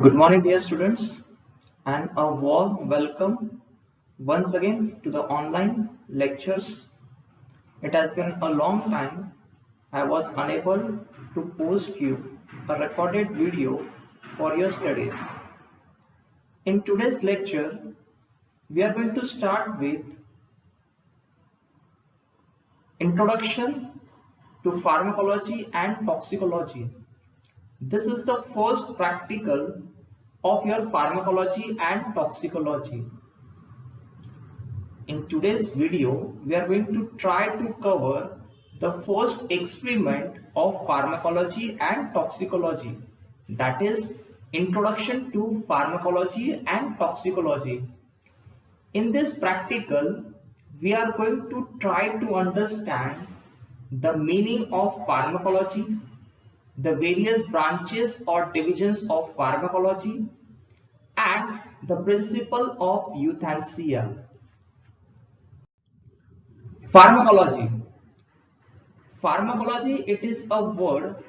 Good morning, dear students, and a warm welcome once again to the online lectures. It has been a long time. I was unable to post you a recorded video for your studies. In today's lecture, we are going to start with Introduction to Pharmacology and Toxicology. This is the first practical of your pharmacology and toxicology. In today's video, we are going to try to cover the first experiment of pharmacology and toxicology, that is Introduction to Pharmacology and Toxicology. In this practical, we are going to try to understand the meaning of pharmacology, the various branches or divisions of pharmacology, and the principle of euthanasia. Pharmacology. Pharmacology, it is a word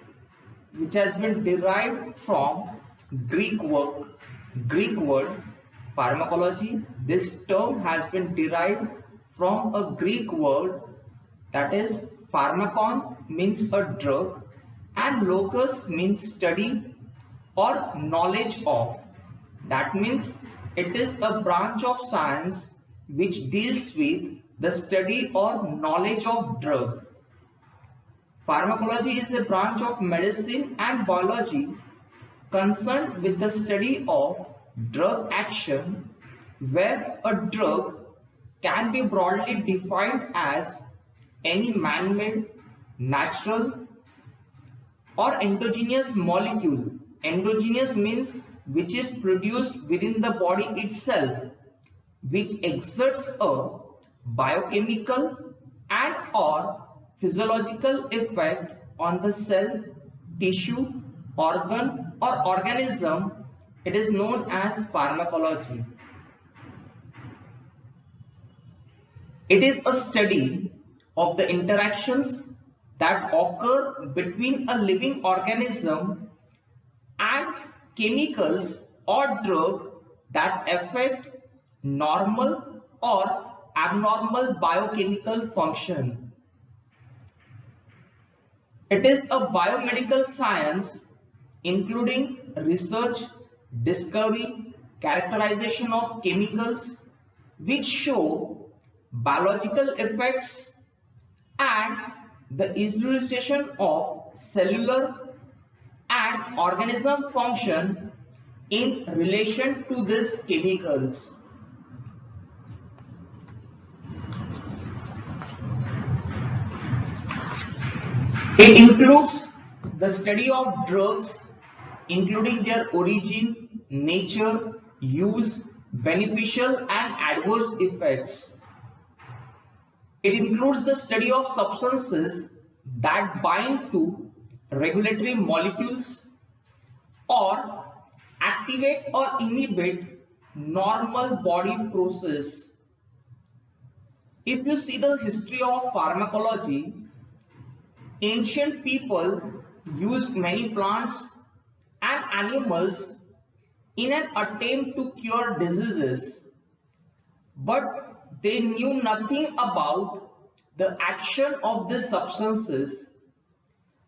which has been derived from Greek word pharmacology. This term has been derived from a Greek word, that is pharmakon means a drug and locus means study or knowledge of. That means it is a branch of science which deals with the study or knowledge of drug. Pharmacology is a branch of medicine and biology concerned with the study of drug action, where a drug can be broadly defined as any man-made, natural or endogenous molecule. Endogenous means which is produced within the body itself, which exerts a biochemical and or physiological effect on the cell, tissue, organ or organism. It is known as pharmacology. It is a study of the interactions that occur between a living organism and chemicals or drug that affect normal or abnormal biochemical function. It is a biomedical science including research, discovery, characterization of chemicals which show biological effects and the elucidation of cellular and organism function in relation to these chemicals. It includes the study of drugs, including their origin, nature, use, beneficial and adverse effects. It includes the study of substances that bind to regulatory molecules or activate or inhibit normal body process. If you see the history of pharmacology, ancient people used many plants and animals in an attempt to cure diseases, but they knew nothing about the action of these substances.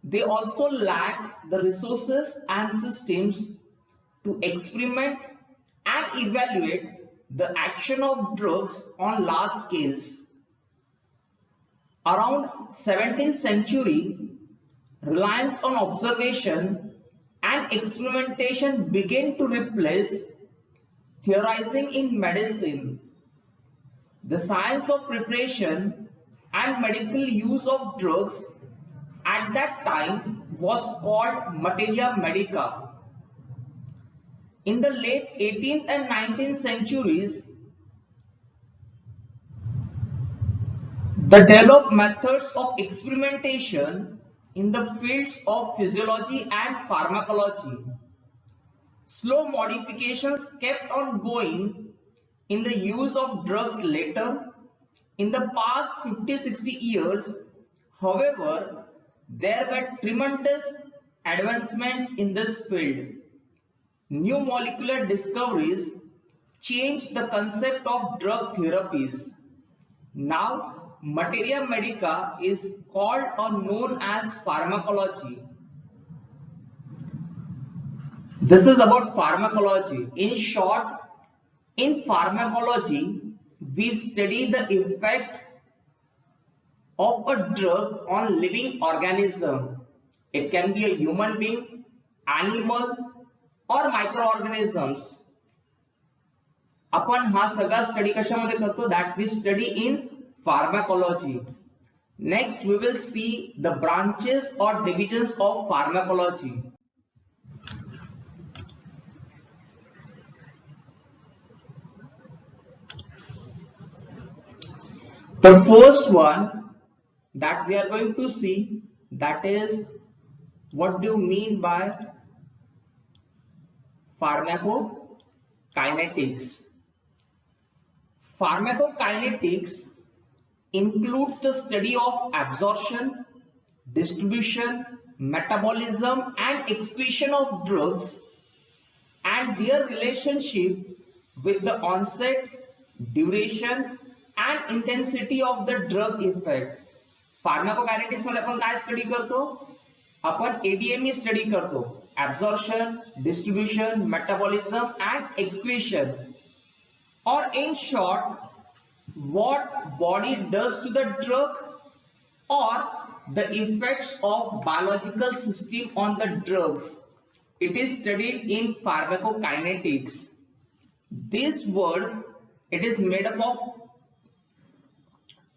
They also lacked the resources and systems to experiment and evaluate the action of drugs on large scales. Around 17th century, reliance on observation and experimentation began to replace theorizing in medicine. The science of preparation and medical use of drugs at that time was called materia medica. In the late 18th and 19th centuries, the developed methods of experimentation in the fields of physiology and pharmacology. Slow modifications kept on going in the use of drugs later. In the past 50-60 years, however, there were tremendous advancements in this field. new molecular discoveries changed the concept of drug therapies. Now, materia medica is called or known as pharmacology. This is about pharmacology. In short, in pharmacology, we study the effect of a drug on living organism. It can be a human being, animal or microorganisms. आपण हा सगळा study कशामध्ये करतो? That we study in pharmacology. Next we will see the branches or divisions of pharmacology. The first one that we are going to see, that is, what do you mean by pharmacokinetics? Pharmacokinetics includes the study of absorption, distribution, metabolism and excretion of drugs and their relationship with the onset, duration and intensity of the drug effect. Pharmacokinetics मध्ये आपण काय study करतो? आपण ADME study करतो. Absorption, distribution, metabolism and excretion. Or in short, what body does to the drug or the effects of biological system on the drugs. It is studied in pharmacokinetics. This word, it is made up of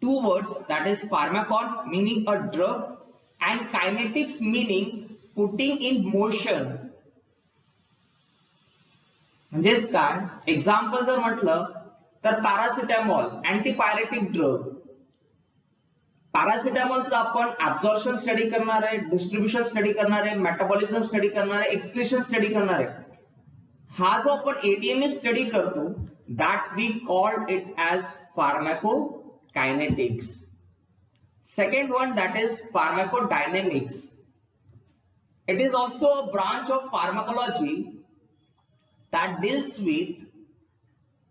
two words, that is pharmakon meaning a drug and kinetics meaning putting in motion. म्हणजेच काय? Example जर म्हटलं तर paracetamol अँटीपायरेटिक drug. पॅरासिटामॉलचं आपण absorption study करणार आहे, distribution study करणार आहे, मेटाबॉलिझम स्टडी करणार आहे, एक्सक्रीशन स्टडी करणार आहे. हा जो आपण ADME स्टडी करतो, that we called it as pharmacokinetics. Second one, that is pharmacodynamics. It is also a branch of pharmacology that deals with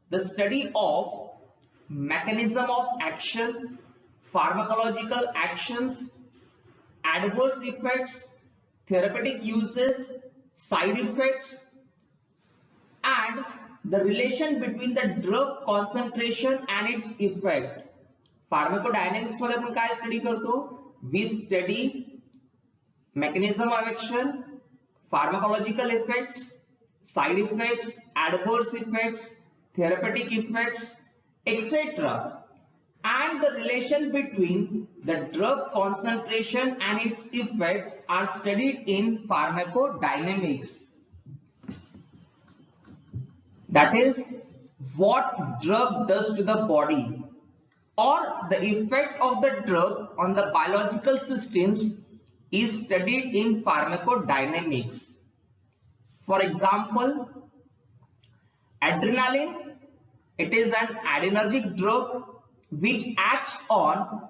the study of mechanism of action, pharmacological actions, adverse effects, therapeutic uses, side effects, and the relation between the drug concentration and its effect. Pharmacodynamics मध्ये आपण काय study करतो? We study mechanism of action, pharmacological effects, side effects, adverse effects, therapeutic effects, etc. And the relation between the drug concentration and its effect are studied in pharmacodynamics. That is, what drug does to the body or the effect of the drug on the biological systems is studied in pharmacodynamics. For example, adrenaline, it is an adrenergic drug which acts on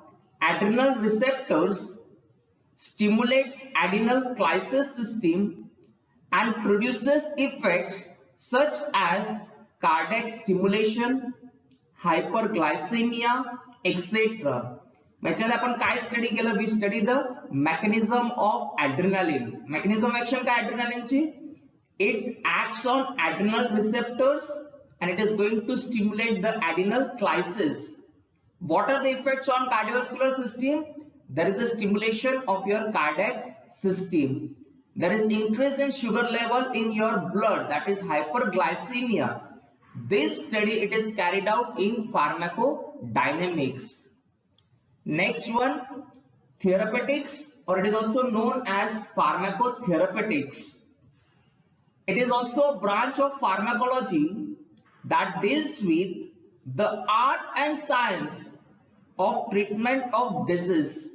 adrenal receptors, stimulates adrenal glycolysis system and produces effects such as cardiac stimulation, hyperglycemia, etc. याच्यामध्ये आपण काय study केलं? We study the mechanism of adrenaline. Mechanism action काय ॲड्रेनालिनची? It acts on adrenal receptors and it is going to stimulate the adrenal glycolysis. What are the effects on cardiovascular system? There is a stimulation of your cardiac system. There is increase in sugar level in your blood, that is hyperglycemia. This study, it is carried out in pharmacodynamics. Next one, therapeutics, or it is also known as pharmacotherapeutics. It is also a branch of pharmacology that deals with the art and science of treatment of disease.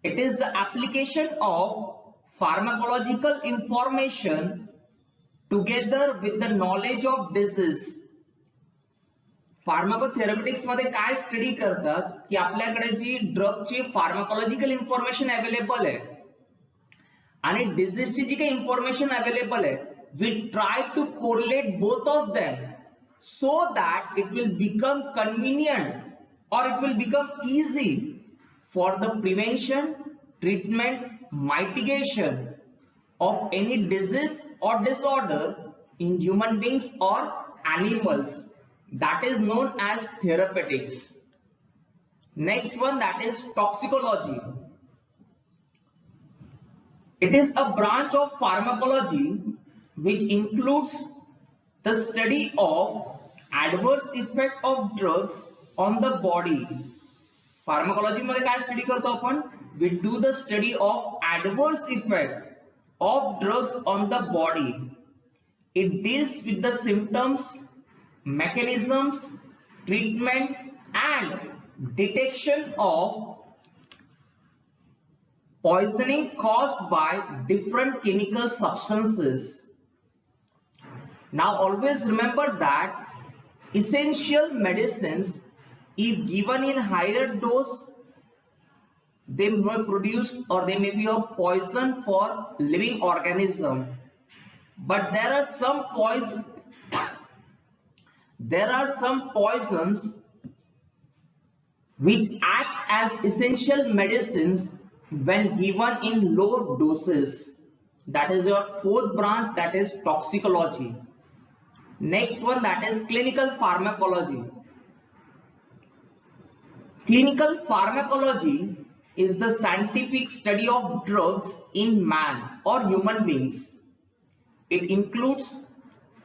It is the application of pharmacological information together with the knowledge of disease. फार्माकोथेरपेटिक्स मध्ये काय study करतात की आपल्याकडे जी ड्रगची pharmacological information available आहे आणि डिसीजची जी काही information available आहे we try to correlate both of them so that it will become convenient or it will become easy for the prevention, treatment, mitigation of any disease or disorder in human beings or animals. That is known as therapeutics. Next one, that is toxicology. It is a branch of pharmacology which includes the study of adverse effect of drugs on the body. Pharmacology मध्ये काय study करतो आपण? We do the study of adverse effect of drugs on the body. It deals with the symptoms, mechanisms, treatment and detection of poisoning caused by different chemical substances. Now always remember that essential medicines, if given in higher dose, they may produce or they may be a poison for living organism. But there are some poisons which act as essential medicines when given in low doses. That is your fourth branch, that is toxicology. Next one, that is clinical pharmacology. Clinical pharmacology is the scientific study of drugs in man or human beings. It includes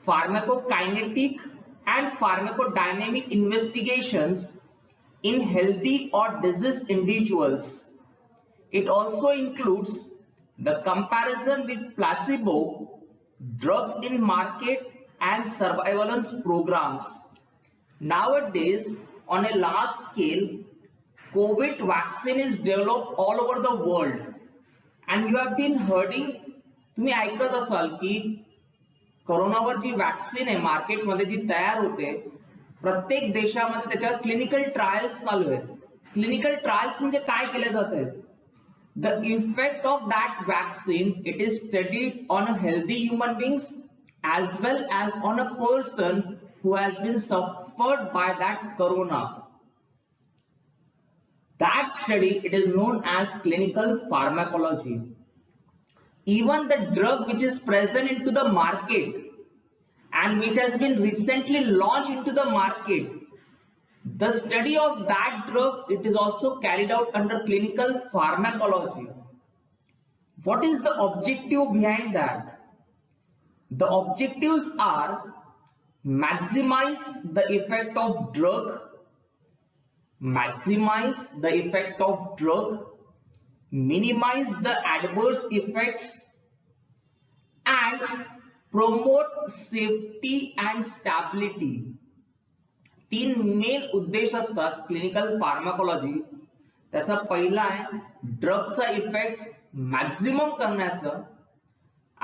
pharmacokinetic and pharmacodynamic investigations in healthy or diseased individuals. It also includes the comparison with placebo, drugs in market and surveillance programs. Nowadays, on a large scale, COVID vaccine is developed all over the world, and you have been hearing, तुम्ही ऐकत असाल की कोरोनावर जी vaccine आहे मार्केटमध्ये जी तयार होते, प्रत्येक देशामध्ये त्याच्यावर क्लिनिकल ट्रायल्स चालू आहेत. क्लिनिकल ट्रायल्स म्हणजे काय केले जात आहेत? The effect of that vaccine, it is studied on a healthy human beings as well as on a person who has been suffered by that corona. That study, it is known as clinical pharmacology. Even the drug which is present into the market and which has been recently launched into the market, the study of that drug, it is also carried out under clinical pharmacology. What is the objective behind that? The objectives are maximize the effect of drug, minimize the adverse effects, and promote safety and stability. तीन main उद्देश असतात clinical pharmacology. त्याचा पहिला आहे ड्रगचा effect maximum करण्याचं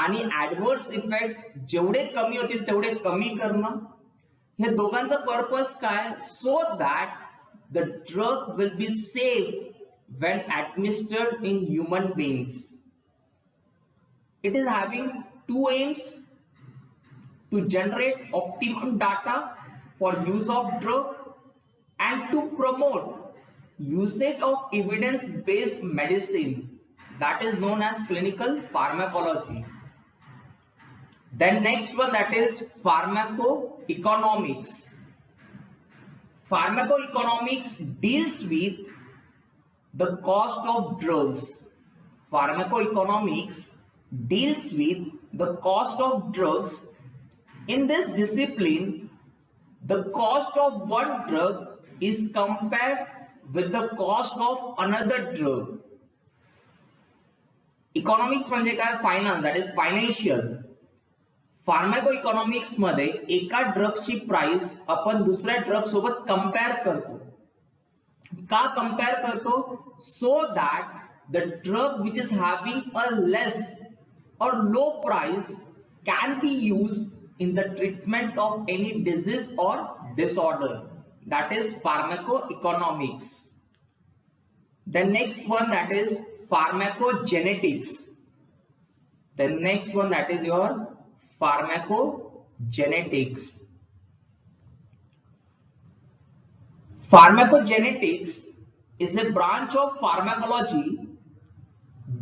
आणि adverse effect जेवढे कमी होतील तेवढे कमी करणं. हे दोघांचा पर्पस काय? So that the drug will be safe when administered in human beings. It is having two aims: to generate optimum data for use of drug and to promote usage of evidence-based medicine. That is known as clinical pharmacology. Then next one, that is pharmacoeconomics. Pharmacoeconomics deals with the cost of drugs. Pharmacoeconomics deals with the cost of drugs. In this discipline, the cost of one drug is compared with the cost of another drug. Economics म्हणजे काय? Finance, that is financial. Pharmacoeconomics मध्ये एका ड्रगची price आपण दुसऱ्या drug सोबत compare करतो. का compare करतो? So that the drug which is having a less or low price can be used in the treatment of any disease or disorder. That is pharmacoeconomics. The next one, that is pharmacogenetics. The next one, that is your pharmacogenetics. Pharmacogenetics is a branch of pharmacology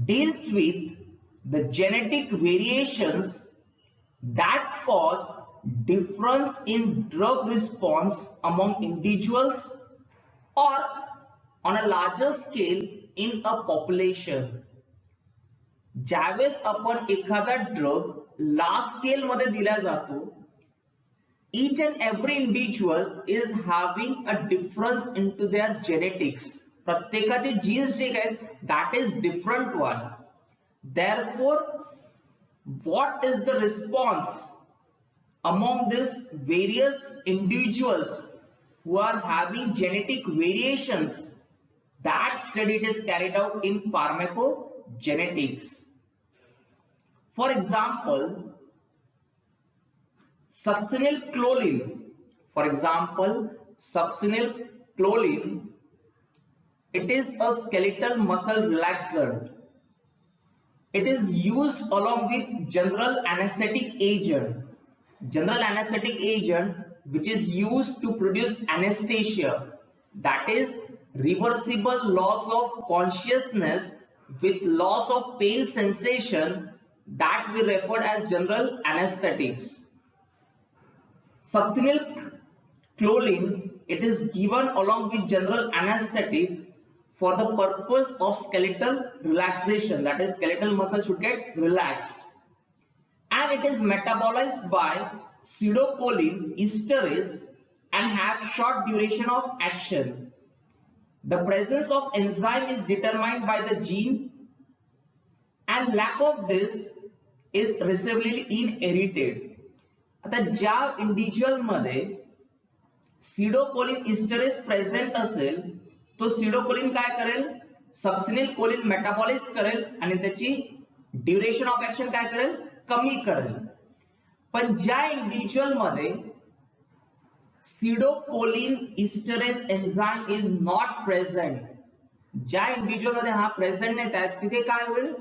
deals with the genetic variations that cause difference in drug response among individuals or on a larger scale in a population. ज्यावेळेस आपण एखादा drug large scale मध्ये दिला जातो, each and every individual is having a difference into their genetics. प्रत्येकाचे jeans जे आहेत that is different one. Therefore, what is the response among these various individuals who are having genetic variations? That study is carried out in pharmacogenetics. For example, succinylcholine. For example, succinylcholine, it is a skeletal muscle relaxant. It is used along with general anesthetic agent. General anesthetic agent which is used to produce anesthesia, that is reversible loss of consciousness with loss of pain sensation, that we refer as general anesthetics. Succinylcholine, it is given along with general anesthetic for the purpose of skeletal relaxation, that is skeletal muscle should get relaxed, and it is metabolized by pseudocholine esterase and have short duration of action. The presence of enzyme is determined by the gene and lack of this is recessively inherited. आता ज्या individual मध्ये pseudocholine esterase present असेल तो pseudocholine काय करेल, succinylcholine metabolise करेल आणि त्याची ड्युरेशन ऑफ ऍक्शन काय करेल, कमी करेल. पण ज्या इंडिव्हिज्युअल मध्ये pseudocholine esterase enzyme is not present, ज्या इंडिव्हिज्युअल मध्ये हा प्रेझेंट नाही त्यात तिथे काय होईल,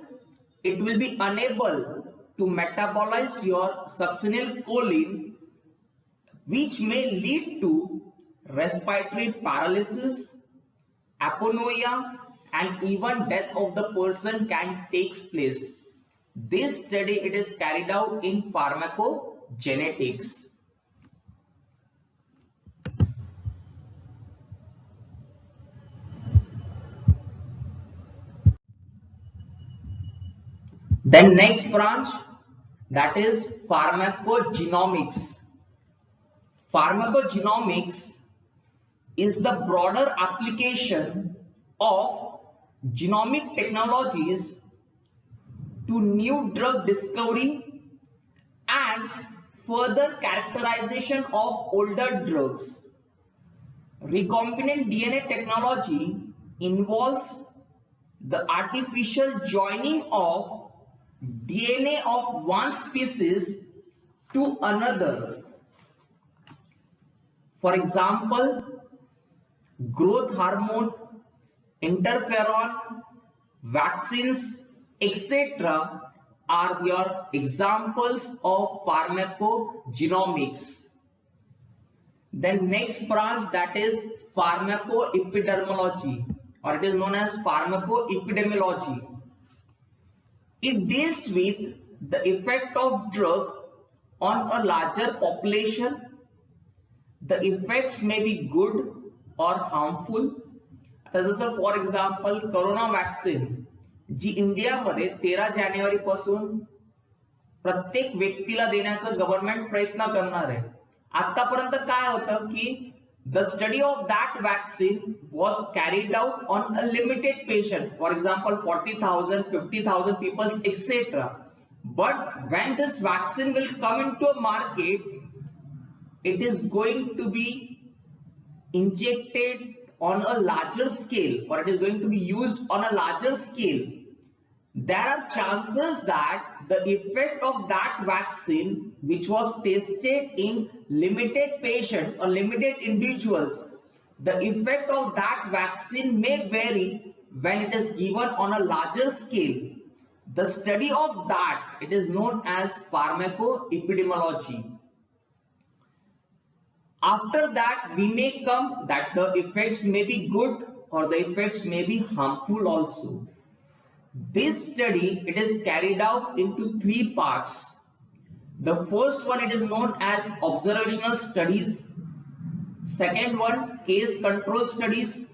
it will be unable to metabolize your succinylcholine, which may lead to respiratory paralysis, apnoea, and even death of the person can takes place. This study it is carried out in pharmacogenetics. Then next branch, that is pharmacogenomics. Pharmacogenomics is the broader application of genomic technologies to new drug discovery and further characterization of older drugs. Recombinant DNA technology involves the artificial joining of DNA of one species to another. For example, growth hormone, interferon, vaccines, etc. are your examples of pharmacogenomics. Then next branch, that is pharmacoepidemiology, or it is known as pharmacoepidemiology. It deals with the effect of drug on a larger population. The effects may be good or harmful. For example, corona vaccine जी इंडियामध्ये 13 जानेवारी पासून प्रत्येक व्यक्तीला देण्याचा government प्रयत्न करणार आहे. आतापर्यंत काय होतं की the study of that vaccine was carried out on a limited patient, for example 40,000, 50,000 people, etc. But when this vaccine will come into a market, it is going to be injected on a larger scale, or it is going to be used on a larger scale. There are chances that the effect of that vaccine, which was tested in limited patients or limited individuals, the effect of that vaccine may vary when it is given on a larger scale. The study of that, it is known as pharmacoepidemiology. After that, we may come that the effects may be good or the effects may be harmful also. This study, it is carried out into three parts. The first one, it is known as observational studies. Second one, case control studies.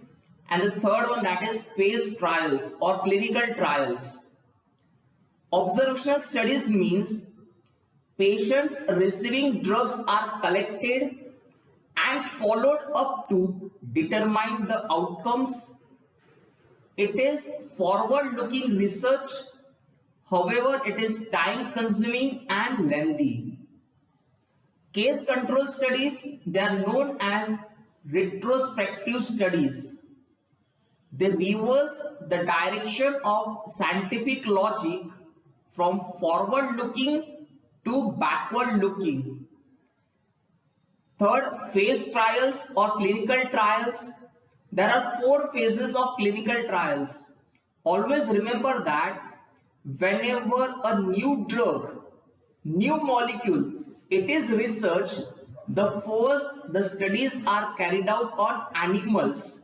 And the third one, that is phase trials or clinical trials. Observational studies means patients receiving drugs are collected and followed up to determine the outcomes. It is forward-looking research. However, it is time-consuming and lengthy. Case control studies, they are known as retrospective studies. They reverse the direction of scientific logic from forward-looking to backward-looking. Third, phase trials or clinical trials. There are 4 phases of clinical trials. Always remember that whenever a new drug, new molecule, it is researched, the studies are carried out on animals.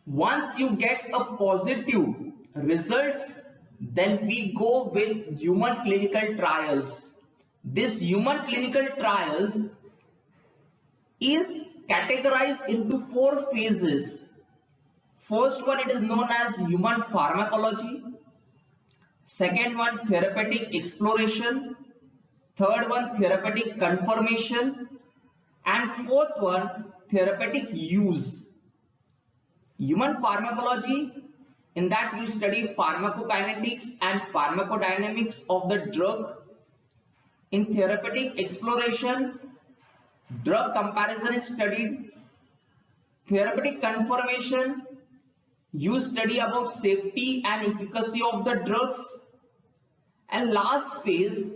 Once you get a positive results, then we go with human clinical trials. This human clinical trials is categorized into 4 phases. First one, it is known as human pharmacology. Second one, therapeutic exploration. Third one, therapeutic confirmation. And fourth one, therapeutic use. Human pharmacology, in that we study pharmacokinetics and pharmacodynamics of the drug. In therapeutic exploration, drug comparison is studied. Therapeutic confirmation, you study about safety and efficacy of the drugs. And last phase,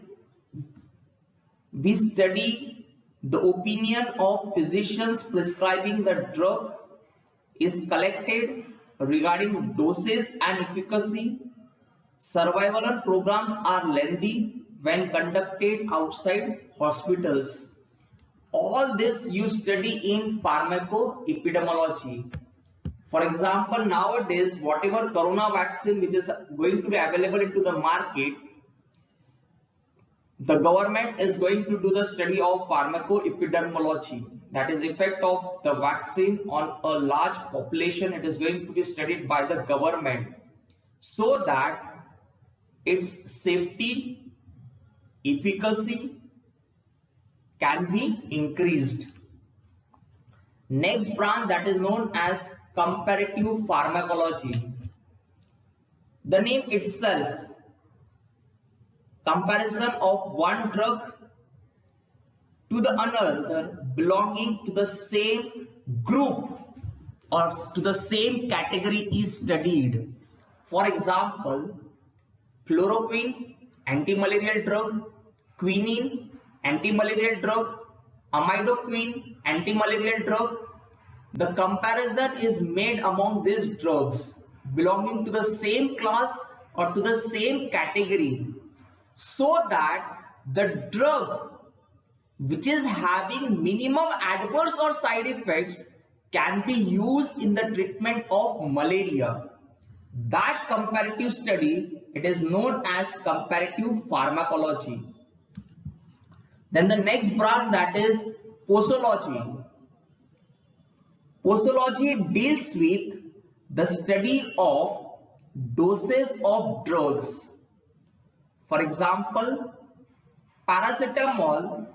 we study the opinion of physicians prescribing the drug is collected regarding doses and efficacy. Survival programs are lengthy when conducted outside hospitals. All this you study in pharmacoepidemiology. For example, nowadays, whatever corona vaccine which is going to be available into the market, the government is going to do the study of pharmacoepidemiology. That is effect of the vaccine on a large population. It is going to be studied by the government so that its safety, efficacy can be increased. Next branch, that is known as comparative pharmacology. The name itself, comparison of one drug to the another belonging to the same group or to the same category is studied. For example, chloroquine, anti-malarial drug, quinine, anti-malarial drug, amidoquine, anti-malarial drug. The comparison is made among these drugs belonging to the same class or to the same category, so that the drug which is having minimum adverse or side effects can be used in the treatment of malaria. That comparative study, it is known as comparative pharmacology. Then the next branch, that is posology. Posology deals with the study of doses of drugs. For example, paracetamol,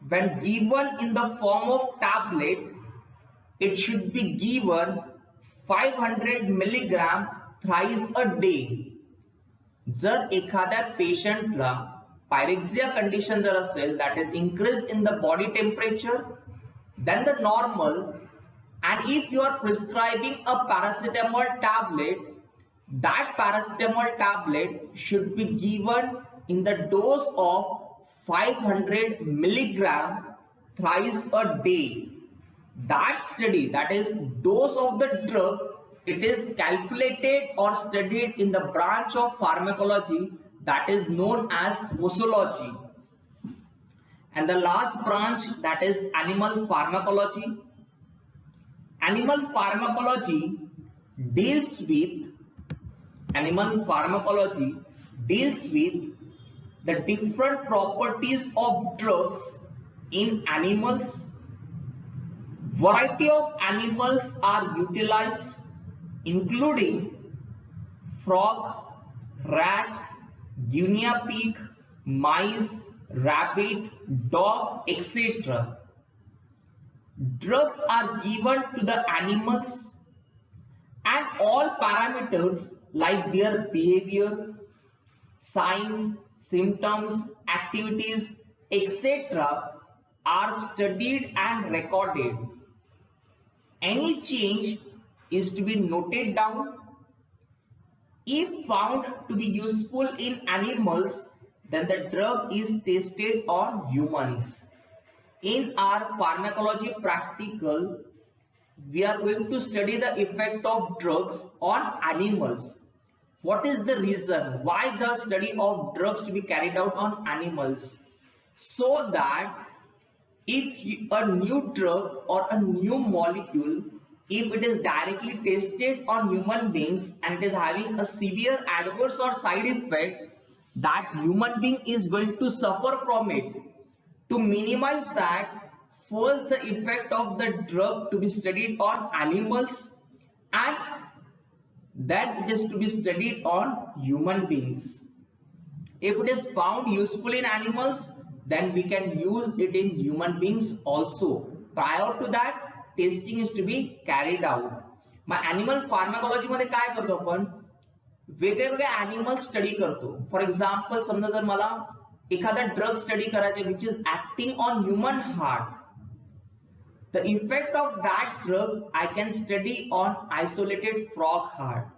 when given in the form of tablet, it should be given 500 milligram thrice a day. जर एखाद्या पेशंटला pyrexia condition जर असेल, that is increase in the body temperature than the normal, and if you are prescribing a paracetamol tablet, that paracetamol tablet should be given in the dose of 500 milligram thrice a day. That study, that is dose of the drug, it is calculated or studied in the branch of pharmacology that is known as posology. And the last branch, that is animal pharmacology. Animal pharmacology deals with the different properties of drugs in animals. Variety of animals are utilized, including frog, rat, guinea pig, mice, rabbit, dog, etc. Drugs are given to the animals, and all parameters like their behavior, sign, symptoms, activities, etc. are studied and recorded. Any change is to be noted down. If found to be useful in animals, then the drug is tested on humans. In our pharmacology practical, we are going to study the effect of drugs on animals. What is the reason why the study of drugs to be carried out on animals? So that if a new drug or a new molecule, if it is directly tested on human beings and it is having a severe adverse or side effect, that human being is going to suffer from it. To minimize that, first the effect of the drug to be studied on animals, and then it is to be studied on human beings. If it is found useful in animals, then we can use it in human beings also. Prior to that, testing is to be carried out. Mug animal pharmacology मध्ये काय करतो आपण, वेगवेगळे animal study करतो. For example समजा जर मला एखादा ड्रग स्टडी करायचा which is acting on human heart, the effect of that drug I can study on isolated frog heart.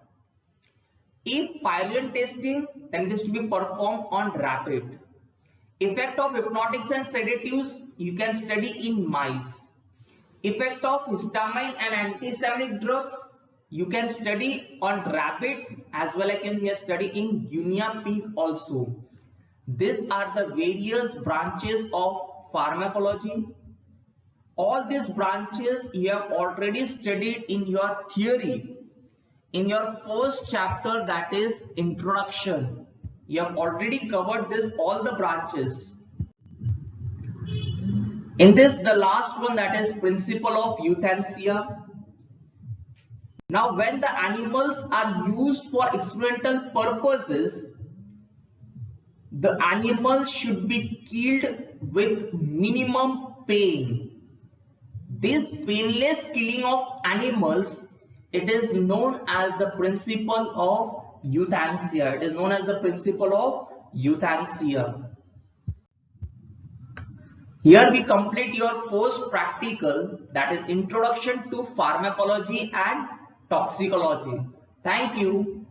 If pyruvate testing, then it is to be performed on rabbit. Effect of hypnotics and sedatives you can study in mice. Effect of histamine and antihistaminic drugs you can study on rabbit, as well as you can study in guinea pig also. These are the various branches of pharmacology. All these branches you have already studied in your theory. In your first chapter, that is introduction, you have already covered this, all the branches. In this, the last one, that is principle of euthanasia. Now, when the animals are used for experimental purposes, the animal should be killed with minimum pain. This painless killing of animals, it is known as the principle of euthanasia. It is known as the principle of euthanasia. Here we complete your first practical, that is introduction to pharmacology and toxicology. Thank you.